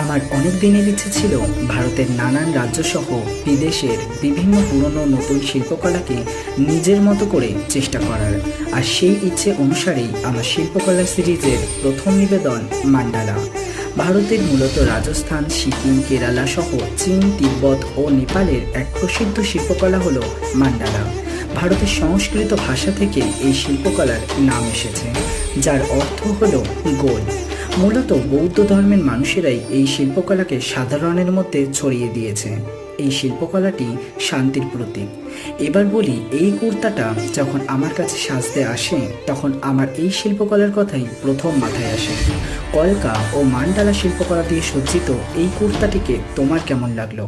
আমার অনেক দিনের ইচ্ছে ছিল ভারতের নানান রাজ্যসহ বিদেশের বিভিন্ন পুরনো নতুন শিল্পকলাকে নিজের মতো করে চেষ্টা করার। আর সেই ইচ্ছে অনুসারেই আমার শিল্পকলা সিরিজের প্রথম নিবেদন মান্ডালা। ভারতের মূলত রাজস্থান, সিকিম, কেরালা সহ চীন, তিব্বত ও নেপালের এক প্রসিদ্ধ শিল্পকলা হলো মান্ডালা। ভারতের সংস্কৃত ভাষা থেকে এই শিল্পকলার নাম এসেছে, যার অর্থ হলো গোল। মূলত বৌদ্ধ ধর্মের মানুষেরাই এই শিল্পকলাকে সাধারণের মধ্যে ছড়িয়ে দিয়েছে। এই শিল্পকলাটি শান্তির প্রতীক। এবার বলি, এই কুর্তাটা যখন আমার কাছে সাজতে আসে তখন আমার এই শিল্পকলার কথাই প্রথম মাথায় আসে। কলকা ও মান্ডালা শিল্পকলা দিয়ে সজ্জিত এই কুর্তাটিকে তোমার কেমন লাগলো?